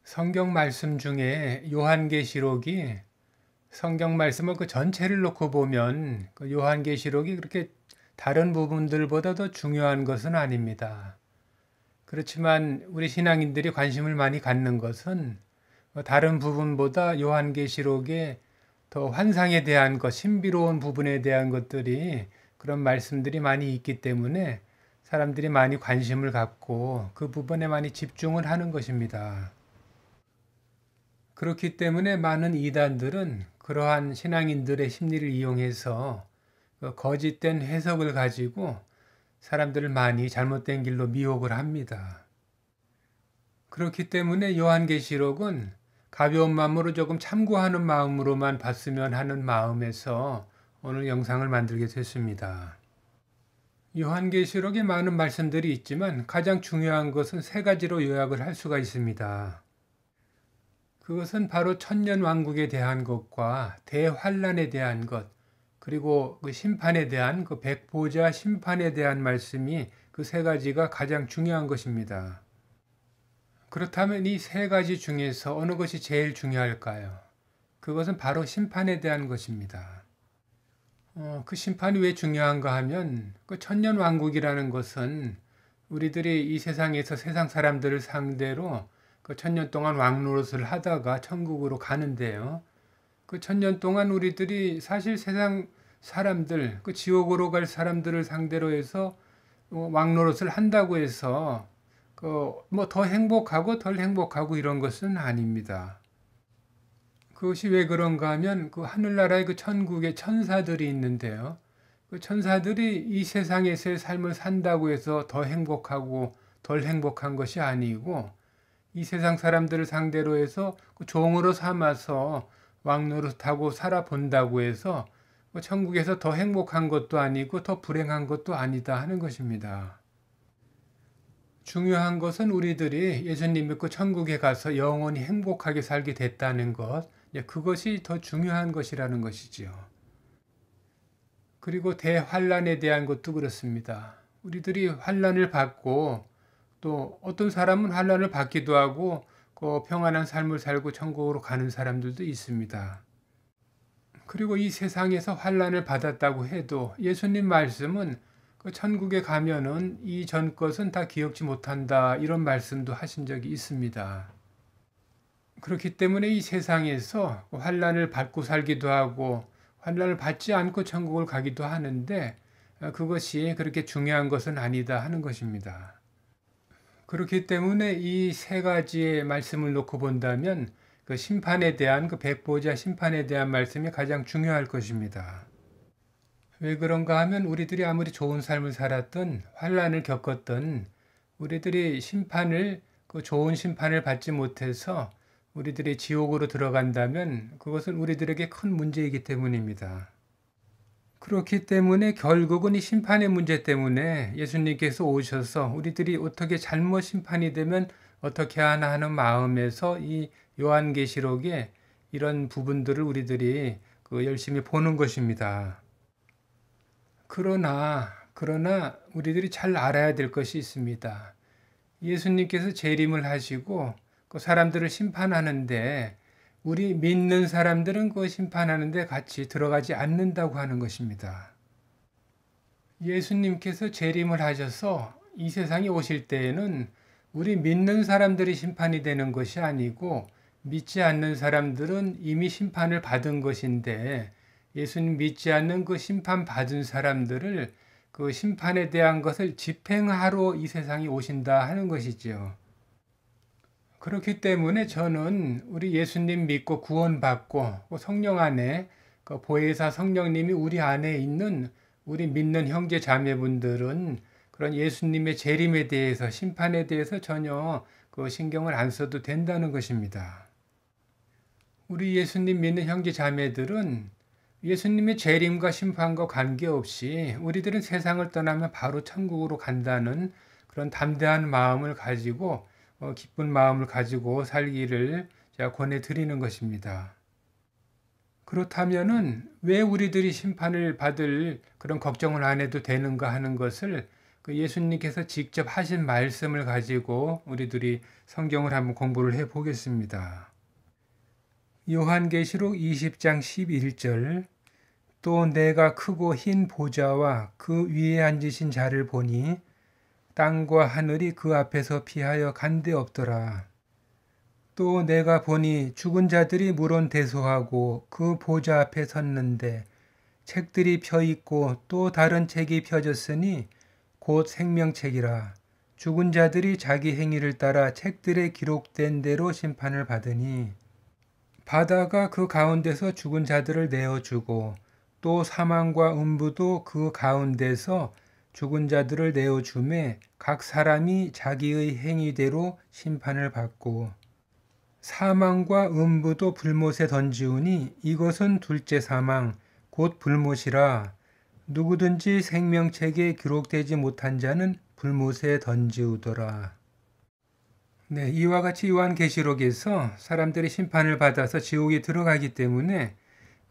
성경 말씀 중에 요한계시록이 성경 말씀을 그 전체를 놓고 보면 그 요한계시록이 그렇게 다른 부분들보다 더 중요한 것은 아닙니다. 그렇지만 우리 신앙인들이 관심을 많이 갖는 것은 다른 부분보다 요한계시록에 더 환상에 대한 것, 신비로운 부분에 대한 것들이 그런 말씀들이 많이 있기 때문에 사람들이 많이 관심을 갖고 그 부분에 많이 집중을 하는 것입니다. 그렇기 때문에 많은 이단들은 그러한 신앙인들의 심리를 이용해서 그 거짓된 해석을 가지고 사람들을 많이 잘못된 길로 미혹을 합니다. 그렇기 때문에 요한계시록은 가벼운 마음으로 조금 참고하는 마음으로만 봤으면 하는 마음에서 오늘 영상을 만들게 됐습니다. 요한계시록에 많은 말씀들이 있지만 가장 중요한 것은 세 가지로 요약을 할 수가 있습니다. 그것은 바로 천년왕국에 대한 것과 대환란에 대한 것, 그리고 그 심판에 대한 그 백보자 심판에 대한 말씀이 그 세 가지가 가장 중요한 것입니다. 그렇다면 이 세 가지 중에서 어느 것이 제일 중요할까요? 그것은 바로 심판에 대한 것입니다. 그 심판이 왜 중요한가 하면 그 천년왕국이라는 것은 우리들이 이 세상에서 세상 사람들을 상대로 그 천년 동안 왕노릇을 하다가 천국으로 가는데요. 그 천년 동안 우리들이 사실 세상 사람들, 그 지옥으로 갈 사람들을 상대로 해서 왕노릇을 한다고 해서 그 뭐 더 행복하고 덜 행복하고 이런 것은 아닙니다. 그것이 왜 그런가 하면 그 하늘나라의 그 천국에 천사들이 있는데요. 그 천사들이 이 세상에서의 삶을 산다고 해서 더 행복하고 덜 행복한 것이 아니고 이 세상 사람들을 상대로 해서 그 종으로 삼아서 왕노릇하고 살아본다고 해서 천국에서 더 행복한 것도 아니고 더 불행한 것도 아니다 하는 것입니다. 중요한 것은 우리들이 예수님 믿고 천국에 가서 영원히 행복하게 살게 됐다는 것, 그것이 더 중요한 것이라는 것이지요. 그리고 대환란에 대한 것도 그렇습니다. 우리들이 환란을 받고 또 어떤 사람은 환란을 받기도 하고 그 평안한 삶을 살고 천국으로 가는 사람들도 있습니다. 그리고 이 세상에서 환란을 받았다고 해도 예수님 말씀은 그 천국에 가면은 이 전 것은 다 기억지 못한다 이런 말씀도 하신 적이 있습니다. 그렇기 때문에 이 세상에서 환란을 받고 살기도 하고 환란을 받지 않고 천국을 가기도 하는데 그것이 그렇게 중요한 것은 아니다 하는 것입니다. 그렇기 때문에 이 세 가지의 말씀을 놓고 본다면 그 심판에 대한 그 백보자 심판에 대한 말씀이 가장 중요할 것입니다. 왜 그런가 하면 우리들이 아무리 좋은 삶을 살았던 환란을 겪었던 우리들이 심판을 그 좋은 심판을 받지 못해서 우리들이 지옥으로 들어간다면 그것은 우리들에게 큰 문제이기 때문입니다. 그렇기 때문에 결국은 이 심판의 문제 때문에 예수님께서 오셔서 우리들이 어떻게 잘못 심판이 되면 어떻게 하나 하는 마음에서 이 요한계시록에 이런 부분들을 우리들이 그 열심히 보는 것입니다. 그러나 우리들이 잘 알아야 될 것이 있습니다. 예수님께서 재림을 하시고 그 사람들을 심판하는데 우리 믿는 사람들은 그 심판하는데 같이 들어가지 않는다고 하는 것입니다. 예수님께서 재림을 하셔서 이 세상에 오실 때에는 우리 믿는 사람들이 심판이 되는 것이 아니고 믿지 않는 사람들은 이미 심판을 받은 것인데 예수님 믿지 않는 그 심판 받은 사람들을 그 심판에 대한 것을 집행하러 이 세상에 오신다 하는 것이지요. 그렇기 때문에 저는 우리 예수님 믿고 구원받고 성령 안에 그 보혜사 성령님이 우리 안에 있는 우리 믿는 형제 자매분들은 그런 예수님의 재림에 대해서 심판에 대해서 전혀 그 신경을 안 써도 된다는 것입니다. 우리 예수님 믿는 형제 자매들은 예수님의 재림과 심판과 관계없이 우리들은 세상을 떠나면 바로 천국으로 간다는 그런 담대한 마음을 가지고 기쁜 마음을 가지고 살기를 제가 권해드리는 것입니다. 그렇다면은 왜 우리들이 심판을 받을 그런 걱정을 안 해도 되는가 하는 것을 그 예수님께서 직접 하신 말씀을 가지고 우리들이 성경을 한번 공부를 해 보겠습니다. 요한계시록 20장 11절 또 내가 크고 흰 보좌와 그 위에 앉으신 자를 보니 땅과 하늘이 그 앞에서 피하여 간데 없더라. 또 내가 보니 죽은 자들이 물론대소하고 그 보좌 앞에 섰는데 책들이 펴 있고 또 다른 책이 펴졌으니 곧 생명책이라. 죽은 자들이 자기 행위를 따라 책들에 기록된 대로 심판을 받으니 바다가 그 가운데서 죽은 자들을 내어주고 또 사망과 음부도 그 가운데서 죽은 자들을 내어주매 각 사람이 자기의 행위대로 심판을 받고 사망과 음부도 불못에 던지우니 이것은 둘째 사망 곧 불못이라. 누구든지 생명책에 기록되지 못한 자는 불못에 던지우더라. 네, 이와 같이 요한계시록에서 사람들이 심판을 받아서 지옥에 들어가기 때문에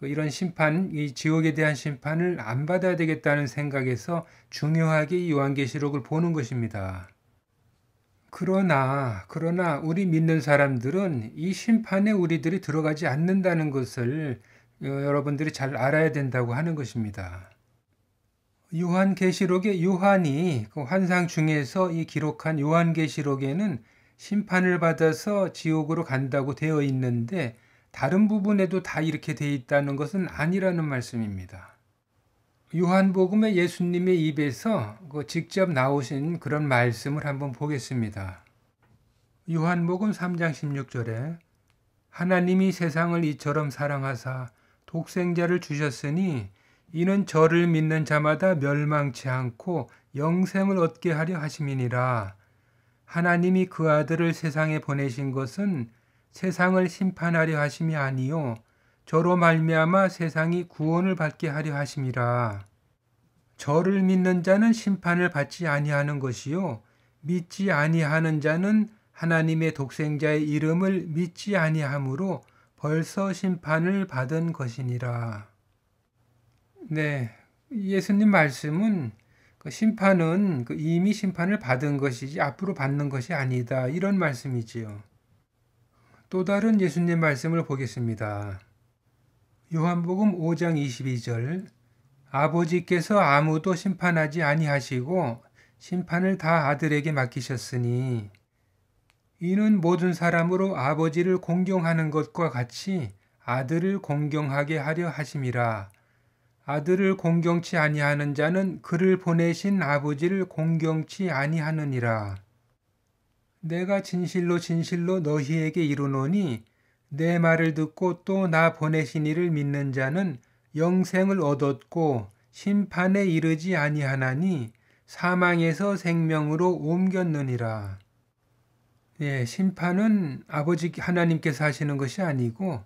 이런 심판, 이 지옥에 대한 심판을 안 받아야 되겠다는 생각에서 중요하게 이 요한계시록을 보는 것입니다. 그러나 우리 믿는 사람들은 이 심판에 우리들이 들어가지 않는다는 것을 여러분들이 잘 알아야 된다고 하는 것입니다. 요한계시록의 요한이 그 환상 중에서 이 기록한 요한계시록에는 심판을 받아서 지옥으로 간다고 되어 있는데 다른 부분에도 다 이렇게 되어 있다는 것은 아니라는 말씀입니다. 요한복음에 예수님의 입에서 직접 나오신 그런 말씀을 한번 보겠습니다. 요한복음 3장 16절에 하나님이 세상을 이처럼 사랑하사 독생자를 주셨으니 이는 저를 믿는 자마다 멸망치 않고 영생을 얻게 하려 하심이니라. 하나님이 그 아들을 세상에 보내신 것은 세상을 심판하려 하심이 아니요 저로 말미암아 세상이 구원을 받게 하려 하심이라. 저를 믿는 자는 심판을 받지 아니하는 것이요 믿지 아니하는 자는 하나님의 독생자의 이름을 믿지 아니하므로 벌써 심판을 받은 것이니라. 네, 예수님 말씀은 심판은 이미 심판을 받은 것이지 앞으로 받는 것이 아니다, 이런 말씀이지요. 또 다른 예수님 말씀을 보겠습니다. 요한복음 5장 22절 아버지께서 아무도 심판하지 아니하시고 심판을 다 아들에게 맡기셨으니 이는 모든 사람으로 아버지를 공경하는 것과 같이 아들을 공경하게 하려 하심이라. 아들을 공경치 아니하는 자는 그를 보내신 아버지를 공경치 아니하느니라. 내가 진실로 진실로 너희에게 이르노니 내 말을 듣고 또 나 보내신 이를 믿는 자는 영생을 얻었고 심판에 이르지 아니하나니 사망에서 생명으로 옮겼느니라. 예, 심판은 아버지 하나님께서 하시는 것이 아니고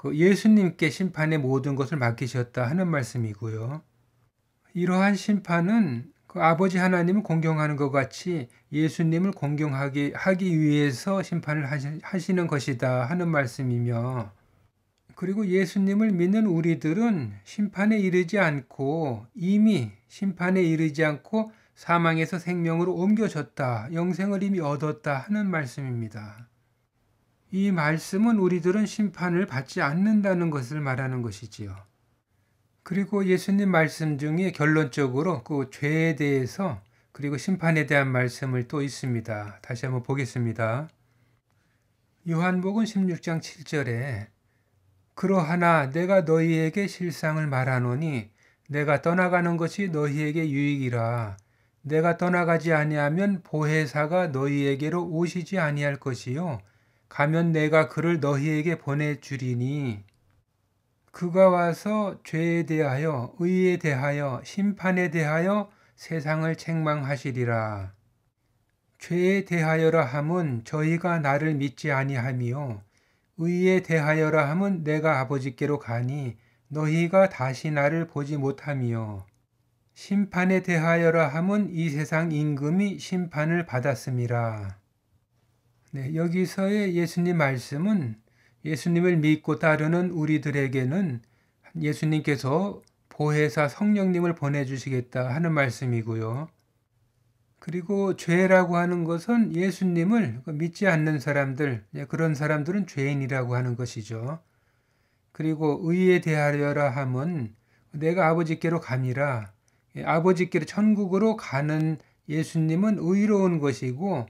예수님께 심판의 모든 것을 맡기셨다 하는 말씀이고요. 이러한 심판은 아버지 하나님을 공경하는 것 같이 예수님을 공경하게 하기 위해서 심판을 하시는 것이다 하는 말씀이며, 그리고 예수님을 믿는 우리들은 심판에 이르지 않고 이미 심판에 이르지 않고 사망에서 생명으로 옮겨졌다, 영생을 이미 얻었다 하는 말씀입니다. 이 말씀은 우리들은 심판을 받지 않는다는 것을 말하는 것이지요. 그리고 예수님 말씀 중에 결론적으로 죄에 대해서 그리고 심판에 대한 말씀을 또 있습니다. 다시 한번 보겠습니다. 요한복음 16장 7절에 그러하나 내가 너희에게 실상을 말하노니 내가 떠나가는 것이 너희에게 유익이라. 내가 떠나가지 아니하면 보혜사가 너희에게로 오시지 아니할 것이요 가면 내가 그를 너희에게 보내주리니 그가 와서 죄에 대하여 의에 대하여 심판에 대하여 세상을 책망하시리라. 죄에 대하여라 함은 저희가 나를 믿지 아니하며 의에 대하여라 함은 내가 아버지께로 가니 너희가 다시 나를 보지 못하며 심판에 대하여라 함은 이 세상 임금이 심판을 받았음이라. 네, 여기서의 예수님 말씀은 예수님을 믿고 따르는 우리들에게는 예수님께서 보혜사 성령님을 보내주시겠다 하는 말씀이고요. 그리고 죄라고 하는 것은 예수님을 믿지 않는 사람들, 그런 사람들은 죄인이라고 하는 것이죠. 그리고 의에 대하여라 함은 내가 아버지께로 감이라, 아버지께로 천국으로 가는 예수님은 의로운 것이고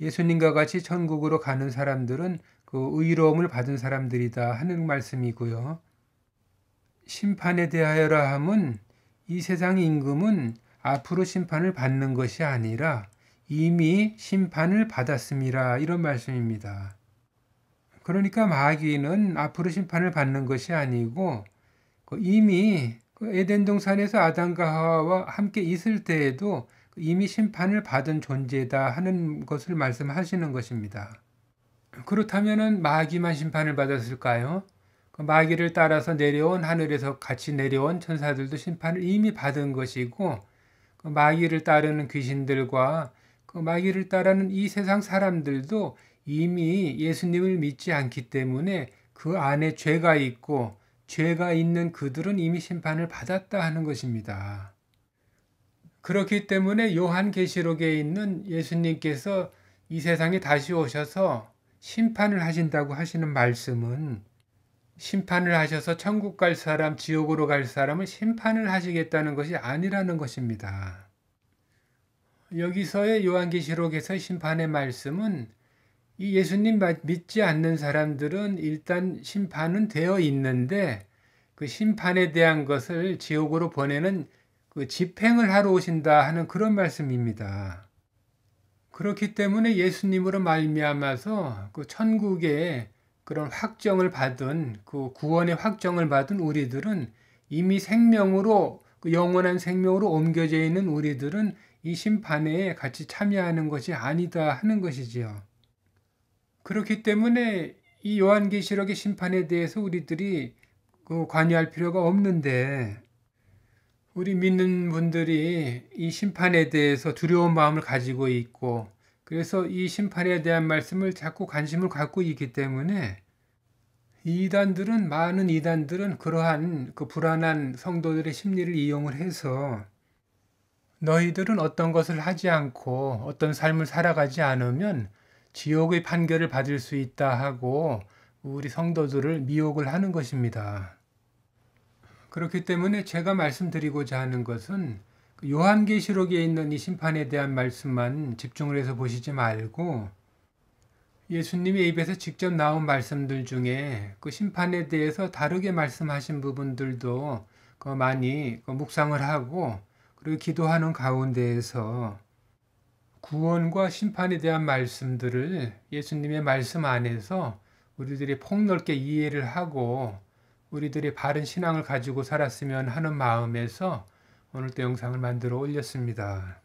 예수님과 같이 천국으로 가는 사람들은 그 의로움을 받은 사람들이다 하는 말씀이고요. 심판에 대하여라 함은 이 세상 임금은 앞으로 심판을 받는 것이 아니라 이미 심판을 받았음이라 이런 말씀입니다. 그러니까 마귀는 앞으로 심판을 받는 것이 아니고 이미 에덴 동산에서 아담과 하와와 함께 있을 때에도 이미 심판을 받은 존재다 하는 것을 말씀하시는 것입니다. 그렇다면 마귀만 심판을 받았을까요? 마귀를 따라서 내려온 하늘에서 같이 내려온 천사들도 심판을 이미 받은 것이고 마귀를 따르는 귀신들과 마귀를 따르는 이 세상 사람들도 이미 예수님을 믿지 않기 때문에 그 안에 죄가 있고 죄가 있는 그들은 이미 심판을 받았다 하는 것입니다. 그렇기 때문에 요한계시록에 있는 예수님께서 이 세상에 다시 오셔서 심판을 하신다고 하시는 말씀은 심판을 하셔서 천국 갈 사람, 지옥으로 갈 사람을 심판을 하시겠다는 것이 아니라는 것입니다. 여기서의 요한계시록에서의 심판의 말씀은 이 예수님 믿지 않는 사람들은 일단 심판은 되어 있는데 그 심판에 대한 것을 지옥으로 보내는 그 집행을 하러 오신다 하는 그런 말씀입니다. 그렇기 때문에 예수님으로 말미암아서 그 천국에 그런 확정을 받은 그 구원의 확정을 받은 우리들은 이미 생명으로 그 영원한 생명으로 옮겨져 있는 우리들은 이 심판에 같이 참여하는 것이 아니다 하는 것이지요. 그렇기 때문에 이 요한계시록의 심판에 대해서 우리들이 관여할 필요가 없는데 우리 믿는 분들이 이 심판에 대해서 두려운 마음을 가지고 있고 그래서 이 심판에 대한 말씀을 자꾸 관심을 갖고 있기 때문에 많은 이단들은 그러한 그 불안한 성도들의 심리를 이용을 해서 너희들은 어떤 것을 하지 않고 어떤 삶을 살아가지 않으면 지옥의 판결을 받을 수 있다 하고 우리 성도들을 미혹을 하는 것입니다. 그렇기 때문에 제가 말씀드리고자 하는 것은 요한계시록에 있는 이 심판에 대한 말씀만 집중을 해서 보시지 말고 예수님의 입에서 직접 나온 말씀들 중에 그 심판에 대해서 다르게 말씀하신 부분들도 많이 묵상을 하고 그리고 기도하는 가운데에서 구원과 심판에 대한 말씀들을 예수님의 말씀 안에서 우리들이 폭넓게 이해를 하고 우리들이 바른 신앙을 가지고 살았으면 하는 마음에서 오늘도 영상을 만들어 올렸습니다.